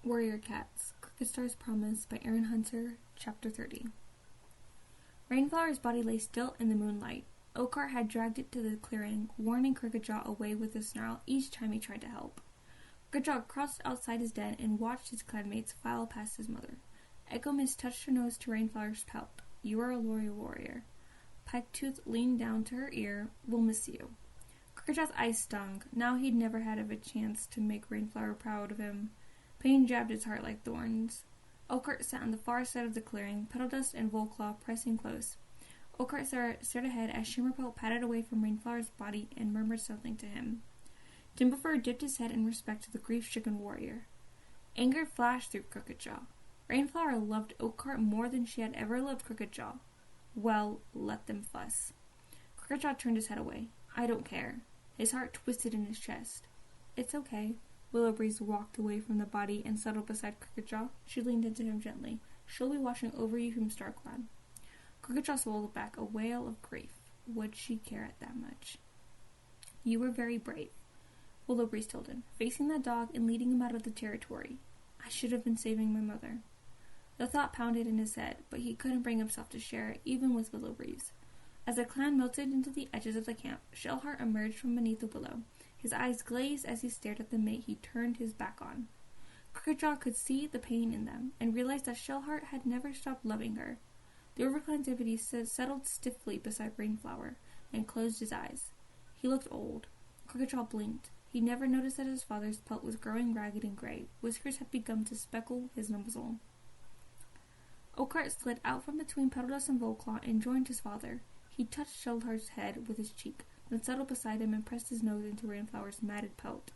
Warrior Cats, Crookedstars Promise by Erin Hunter, Chapter 30. Rainflower's body lay still in the moonlight. Oakheart had dragged it to the clearing, warning Crooked-Jaw away with a snarl each time he tried to help. Crooked-Jaw crouched outside his den and watched his clanmates file past his mother. Echo Mist touched her nose to Rainflower's pelt. "You are a loyal warrior." Pike-Tooth leaned down to her ear. "We'll miss you." Crooked-Jaw's eyes stung. Now he'd never had a chance to make Rainflower proud of him. Pain jabbed his heart like thorns. Oakheart sat on the far side of the clearing, Petal Dust and Volclaw pressing close. Oakheart stared ahead as Shimmerpelt patted away from Rainflower's body and murmured something to him. Timberfur dipped his head in respect to the grief-stricken warrior. Anger flashed through Crooked-Jaw. Rainflower loved Oakheart more than she had ever loved Crooked-Jaw. Well, let them fuss. Crooked-Jaw turned his head away. "I don't care." His heart twisted in his chest. "It's okay." Willowbreeze walked away from the body and settled beside Crooked-Jaw. She leaned into him gently. "She'll be watching over you from Starclad." Crooked-Jaw swallowed back a wail of grief. Would she care it that much? "You were very brave," Willowbreeze told him, "facing that dog and leading him out of the territory. I should have been saving my mother." The thought pounded in his head, but he couldn't bring himself to share it, even with Willowbreeze. As the clan melted into the edges of the camp, Shellheart emerged from beneath the willow. His eyes glazed as he stared at the mate he turned his back on. Crooked-Jaw could see the pain in them, and realized that Shellheart had never stopped loving her. The overclan's deputy settled stiffly beside Rainflower, and closed his eyes. He looked old. Crooked-Jaw blinked. He never noticed that his father's pelt was growing ragged and gray. Whiskers had begun to speckle his muzzle. Oakheart slid out from between Petal Dust and Volclaw and joined his father. He touched Shellheart's head with his cheek, then settled beside him and pressed his nose into Rainflower's matted pelt.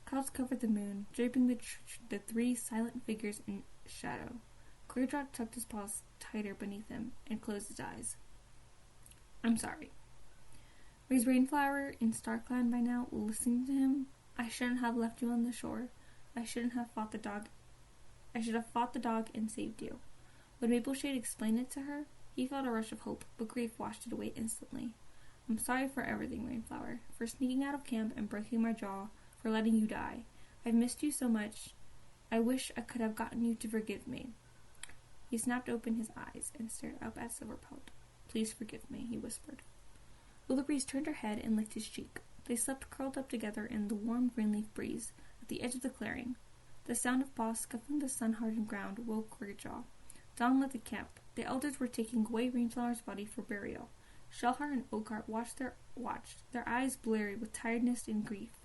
Clouds covered the moon, draping the three silent figures in shadow. Crooked-Jaw tucked his paws tighter beneath him and closed his eyes. "I'm sorry." Was Rainflower in Starclan by now, listening to him? "I shouldn't have left you on the shore. I should have fought the dog and saved you." When Mapleshade explained it to her, he felt a rush of hope, but grief washed it away instantly. "I'm sorry for everything, Rainflower. For sneaking out of camp and breaking my jaw, for letting you die. I've missed you so much. I wish I could have gotten you to forgive me." He snapped open his eyes and stared up at Silverpelt. "Please forgive me," he whispered. Willowbreeze turned her head and licked his cheek. They slept curled up together in the warm greenleaf breeze at the edge of the clearing. The sound of paws scuffing the sun-hardened ground woke Crooked-Jaw. Dawn lit the camp. The elders were taking away Rainflower's body for burial. Shellheart and Oakheart watched, their eyes blurry with tiredness and grief.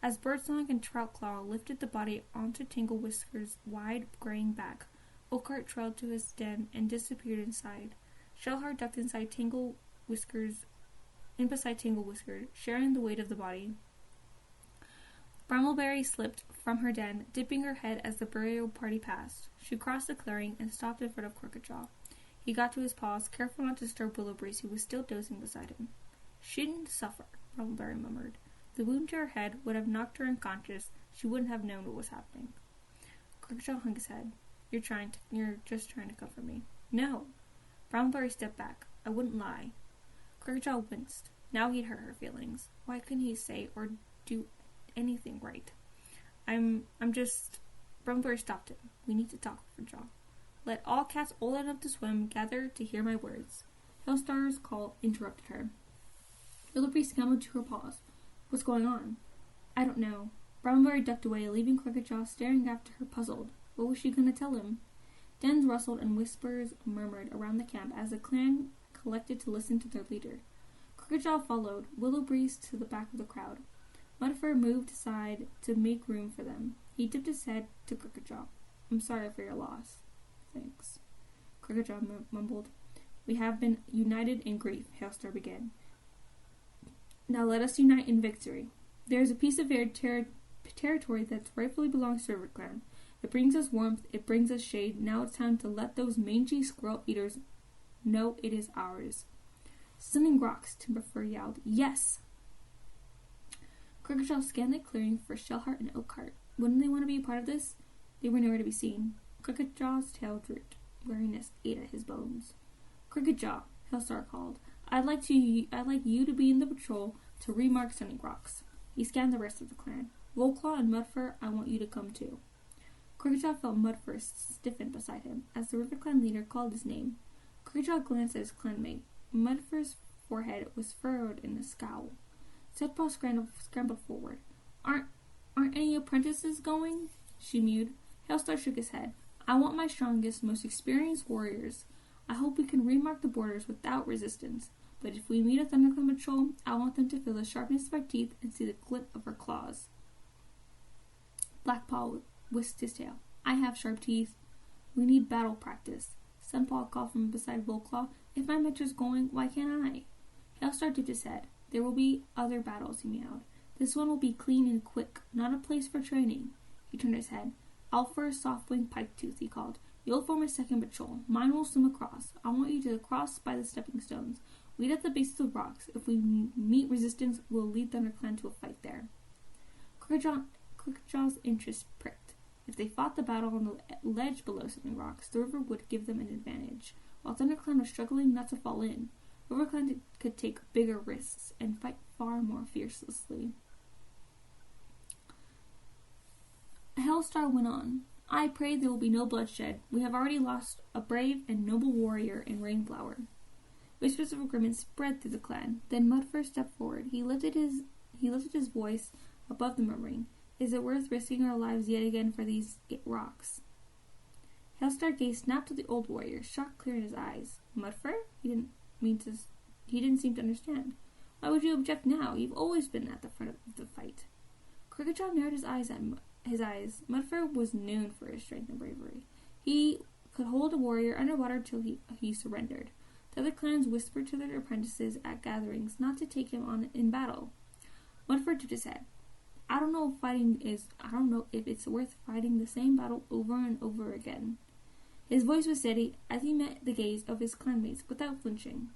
As Birdsong and Troutclaw lifted the body onto Tangle Whisker's wide, graying back, Oakheart trailed to his den and disappeared inside. Shellheart ducked beside Tangle Whisker, sharing the weight of the body. Brambleberry slipped from her den, dipping her head as the burial party passed. She crossed the clearing and stopped in front of Crooked-Jaw. He got to his paws, careful not to disturb Willowbreeze, who was still dozing beside him. "She didn't suffer," Brambleberry murmured. "The wound to her head would have knocked her unconscious. She wouldn't have known what was happening." Crooked-Jaw hung his head. You're just trying to comfort me." "No." Brambleberry stepped back. "I wouldn't lie." Crooked-Jaw winced. Now he'd hurt her feelings. Why couldn't he say or do anything right? I'm just... Brambleberry stopped him. "We need to talk, Crooked-Jaw. Let all cats old enough to swim gather to hear my words." Hellstar's call interrupted her. Willowbreeze scrambled to her paws. "What's going on?" "I don't know." Brambleberry ducked away, leaving Crooked-Jaw staring after her puzzled. What was she going to tell him? Dens rustled and whispers murmured around the camp as the clan collected to listen to their leader. Crooked-Jaw followed, Willowbreeze to the back of the crowd. Mudfur moved aside to make room for them. He tipped his head to Crooked-Jaw. "I'm sorry for your loss." "Thanks," Crooked-Jaw mumbled. "We have been united in grief," Hailstar began. "Now let us unite in victory. There is a piece of territory that rightfully belongs to River Clan. It brings us warmth, it brings us shade. Now it's time to let those mangy squirrel eaters know it is ours." "Stunning rocks," Timberfur yelled. "Yes!" Crooked-Jaw scanned the clearing for Shellheart and Oakheart. Wouldn't they want to be a part of this? They were nowhere to be seen. Crooked-Jaw's tail drooped. Weariness ate at his bones. "Crooked-Jaw," Hailstar called. I'd like you to be in the patrol to remark Stunning Rocks." He scanned the rest of the clan. "Volclaw and Mudfur, I want you to come too." Crooked felt Mudfur stiffen beside him as the River Clan leader called his name. Crooked glanced at his clanmate. Mudfur's forehead was furrowed in a scowl. Setpaw scrambled forward. Aren't any apprentices going? She mewed. Hailstar shook his head. I want my strongest, most experienced warriors. I hope we can remark the borders without resistance. But if we meet a ThunderClan patrol, I want them to feel the sharpness of our teeth and see the glint of our claws. Blackpaw whisked his tail. I have sharp teeth. We need battle practice. Sunpaw called from beside Volclaw. If my mentor's going, why can't I? Hailstar dipped his head. There will be other battles, he meowed. This one will be clean and quick, not a place for training. He turned his head. Alpha Softwing Piketooth, he called. You'll form a second patrol. Mine will swim across. I want you to cross by the stepping stones. Wait at the base of the rocks. If we meet resistance, we'll lead ThunderClan to a fight there. Crookedjaw's interest pricked. If they fought the battle on the ledge below Stepping Rocks, the river would give them an advantage. While ThunderClan was struggling not to fall in, RiverClan could take bigger risks and fight far more fiercely. Hailstar went on. I pray there will be no bloodshed. We have already lost a brave and noble warrior in Rainflower. Whispers of agreement spread through the clan. Then Mudfur stepped forward. He lifted his voice above the murmuring. Is it worth risking our lives yet again for these rocks? Hailstar gaze snapped at the old warrior, shock clear in his eyes. Mudfur? He didn't seem to understand. Why would you object now? You've always been at the front of the fight. Crooked narrowed his eyes. Mudfur was known for his strength and bravery. He could hold a warrior underwater till he surrendered. The other clans whispered to their apprentices at gatherings not to take him on in battle. Mudfur tipped his head. I don't know if it's worth fighting the same battle over and over again. His voice was steady as he met the gaze of his clanmates without flinching.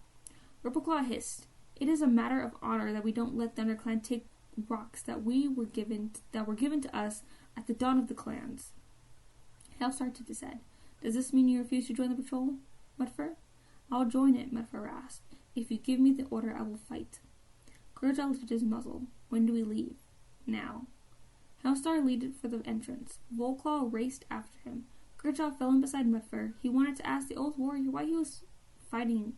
Rippleclaw hissed. It is a matter of honor that we don't let ThunderClan take rocks that were given to us at the dawn of the clans. Hailstar tipped his head. Does this mean you refuse to join the patrol, Mudfur? I'll join it, Mudfur rasped. If you give me the order, I will fight. Crooked lifted his muzzle. When do we leave? Now. Hailstar leaded for the entrance. Volclaw raced after him. Crooked fell in beside Mudfur. He wanted to ask the old warrior why he was fighting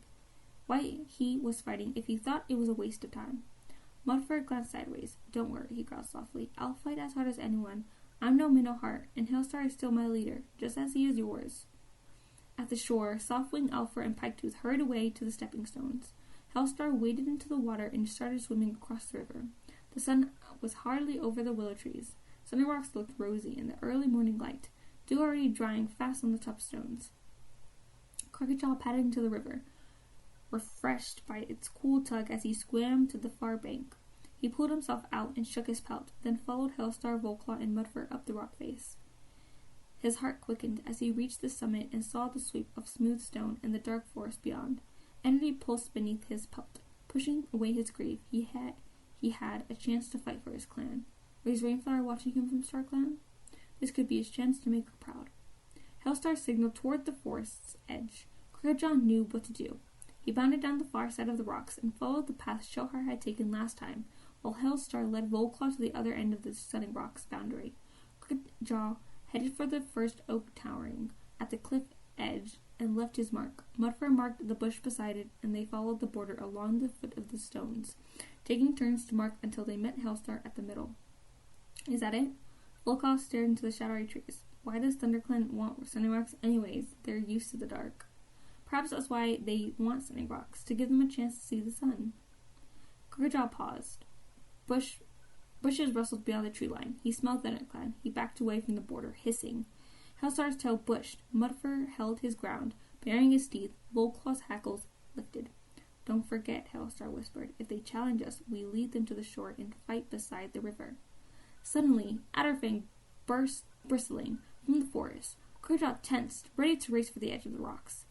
if he thought it was a waste of time. Mudfur glanced sideways. Don't worry, he growled softly. I'll fight as hard as anyone. I'm no minnow heart, and Hailstar is still my leader, just as he is yours. At the shore, Softwing, Alpha, and Piketooth hurried away to the stepping stones. Hailstar waded into the water and started swimming across the river. The sun was hardly over the willow trees. Sunny rocks looked rosy in the early morning light, dew already drying fast on the top stones. Crooked padded into the river, refreshed by its cool tug as he swam to the far bank. He pulled himself out and shook his pelt, then followed Hailstar, Volclaw, and Mudfur up the rock face. His heart quickened as he reached the summit and saw the sweep of smooth stone and the dark forest beyond. Energy pulsed beneath his pelt, pushing away his grief. He had a chance to fight for his clan. Was Rainflower watching him from StarClan? This could be his chance to make her proud. Hailstar signaled toward the forest's edge. Crooked knew what to do. He bounded down the far side of the rocks and followed the path Shellheart had taken last time, while Hailstar led Volclaw to the other end of the Sunning Rocks boundary. Crooked headed for the first oak towering at the cliff edge and left his mark. Mudfur marked the bush beside it, and they followed the border along the foot of the stones, taking turns to mark until they met Hailstar at the middle. Is that it? Volclaw stared into the shadowy trees. Why does ThunderClan want Sunning Rocks anyways? They're used to the dark. Perhaps that's why they want Sunning Rocks, to give them a chance to see the sun. Crooked paused. Bushes rustled beyond the tree line. He smelled ThunderClan. He backed away from the border, hissing. Hailstar's tail bushed. Mudfur held his ground, baring his teeth. Volclaw's hackles lifted. Don't forget, Hailstar whispered. If they challenge us, we lead them to the shore and fight beside the river. Suddenly, Adderfang burst bristling from the forest. Crooked tensed, ready to race for the edge of the rocks.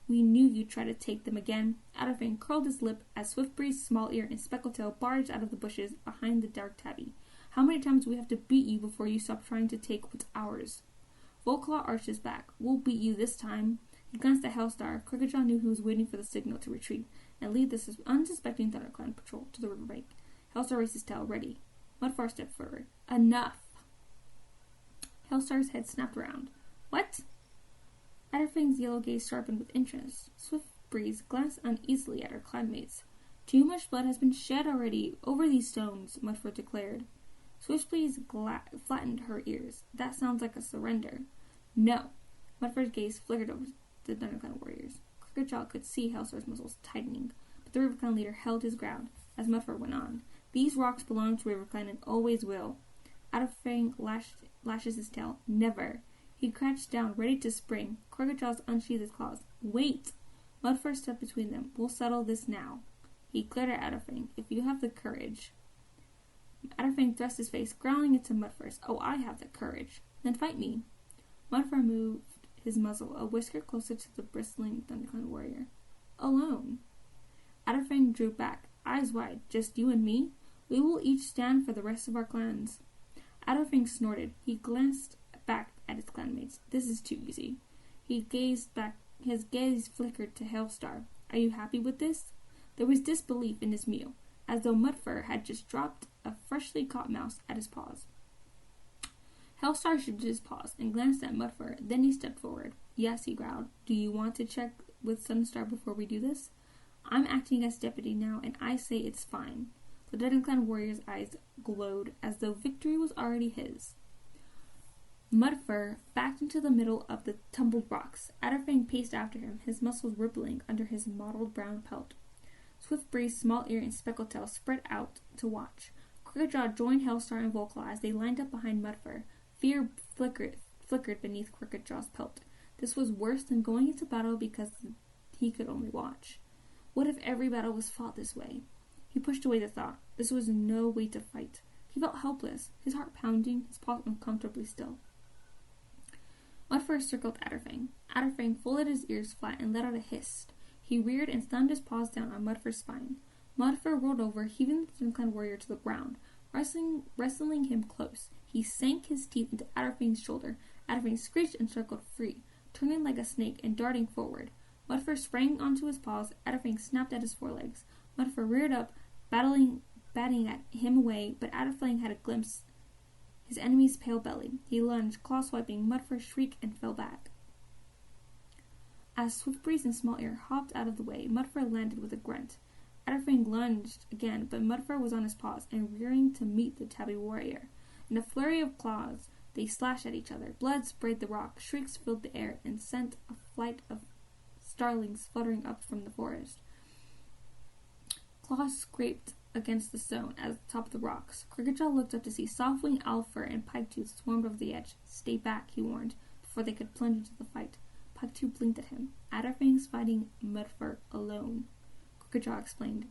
We knew you'd try to take them again. Adderfang curled his lip as Swiftbreeze, Small Ear, and Speckletail barged out of the bushes behind the dark tabby. How many times do we have to beat you before you stop trying to take what's ours? Volclaw arched his back. We'll beat you this time. He glanced at Hailstar. Crooked knew he was waiting for the signal to retreat and lead the unsuspecting ThunderClan patrol to the riverbank. Hailstar raised his tail, ready. Mudfur stepped forward. Enough! Hellstar's head snapped around. What? Adderfang's yellow gaze sharpened with interest. Swift Breeze glanced uneasily at her clanmates. Too much blood has been shed already over these stones, Mudford declared. Swift Breeze flattened her ears. That sounds like a surrender. No. Mudford's gaze flickered over the ThunderClan warriors. Crooked could see Hellstar's muscles tightening, but the RiverClan leader held his ground as Mudford went on. These rocks belong to RiverClan and always will. Adderfang lashes his tail. Never. He crouched down, ready to spring. Crooked unsheathed his claws. Wait! Mudford stepped between them. We'll settle this now. He glared at Adderfang. If you have the courage. Adderfang thrust his face, growling into Mudford. Oh, I have the courage. Then fight me. Mudford moved his muzzle a whisker closer to the bristling ThunderClan warrior. Alone. Adderfang drew back, eyes wide. Just you and me? We will each stand for the rest of our clans. Adderfang snorted. He glanced back at his clanmates. This is too easy. He gazed back. His gaze flickered to Hellstar. Are you happy with this? There was disbelief in his meal, as though Mudfur had just dropped a freshly caught mouse at his paws. Hellstar shifted his paws and glanced at Mudfur. Then he stepped forward. Yes, he growled. Do you want to check with Sunstar before we do this? I'm acting as deputy now, and I say it's fine. The ThunderClan warrior's eyes glowed, as though victory was already his. Mudfur backed into the middle of the tumbled rocks. Adderfang paced after him, his muscles rippling under his mottled brown pelt. Swift Breeze, Small Ear, and Speckletail spread out to watch. Crookedjaw joined Hellstar and Volclaw as they lined up behind Mudfur. Fear flickered beneath Crookedjaw's pelt. This was worse than going into battle because he could only watch. What if every battle was fought this way? He pushed away the thought. This was no way to fight. He felt helpless, his heart pounding, his paws uncomfortably still. Mudfur circled Adderfang. Adderfang folded his ears flat and let out a hiss. He reared and slammed his paws down on Mudfur's spine. Mudfur rolled over, heaving the ThunderClan warrior to the ground, wrestling him close. He sank his teeth into Adderfang's shoulder. Adderfang screeched and circled free, turning like a snake and darting forward. Mudfur sprang onto his paws. Adderfang snapped at his forelegs. Mudfur reared up, batting at him away, but Adderfang had a glimpse his enemy's pale belly. He lunged, claw swiping. Mudfur shrieked and fell back. As Swiftbreeze and Small Ear hopped out of the way, Mudfur landed with a grunt. Adderfang lunged again, but Mudfur was on his paws and rearing to meet the tabby warrior. In a flurry of claws, they slashed at each other. Blood sprayed the rock, shrieks filled the air, and sent a flight of starlings fluttering up from the forest. Claws scraped against the stone at the top of the rocks. Crookedjaw looked up to see Softwing, Owlfur, and Pipetooth swarmed over the edge. Stay back, he warned, before they could plunge into the fight. Pipetooth blinked at him. Adderfang's fighting Mudfur alone, Crookedjaw explained.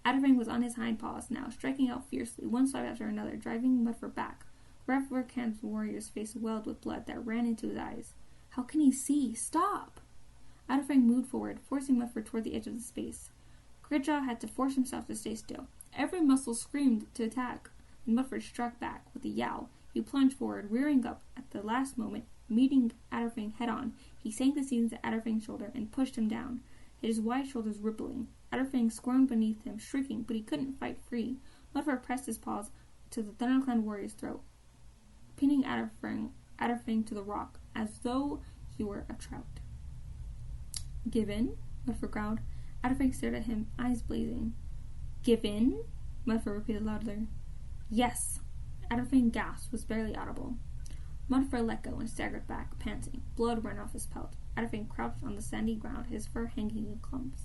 Adderfang was on his hind paws now, striking out fiercely, one swipe after another, driving Mudfur back. RiverClan's warrior's face welled with blood that ran into his eyes. How can he see? Stop! Adderfang moved forward, forcing Mudfur toward the edge of the space. Crookedjaw had to force himself to stay still. Every muscle screamed to attack, and Mudfur struck back with a yowl. He plunged forward, rearing up at the last moment, meeting Adderfang head-on. He sank the seeds at Adderfang's shoulder and pushed him down, his wide shoulders rippling. Adderfang squirmed beneath him, shrieking, but he couldn't fight free. Mudfur pressed his paws to the ThunderClan warrior's throat, pinning Adderfang to the rock, as though he were a trout. Give in? Mudfur growled. Adderfang stared at him, eyes blazing. Give in? Mudfur repeated louder. Yes. Adderfang gasped, was barely audible. Mudfur let go and staggered back, panting. Blood ran off his pelt. Adderfang crouched on the sandy ground, his fur hanging in clumps.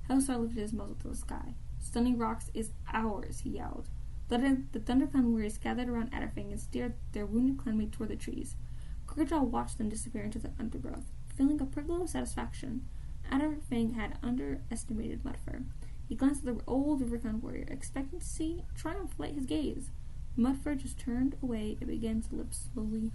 Hellstar lifted his muzzle to the sky. Stunning rocks is ours, he yelled. The ThunderClan warriors gathered around Adderfang and steered their wounded clanmate toward the trees. Crookedjaw watched them disappear into the undergrowth, feeling a prickle of satisfaction. Adderfang had underestimated Mudfur. He glanced at the old RiverClan warrior, expecting to see triumph light his gaze. Mudfur just turned away and began to limp slowly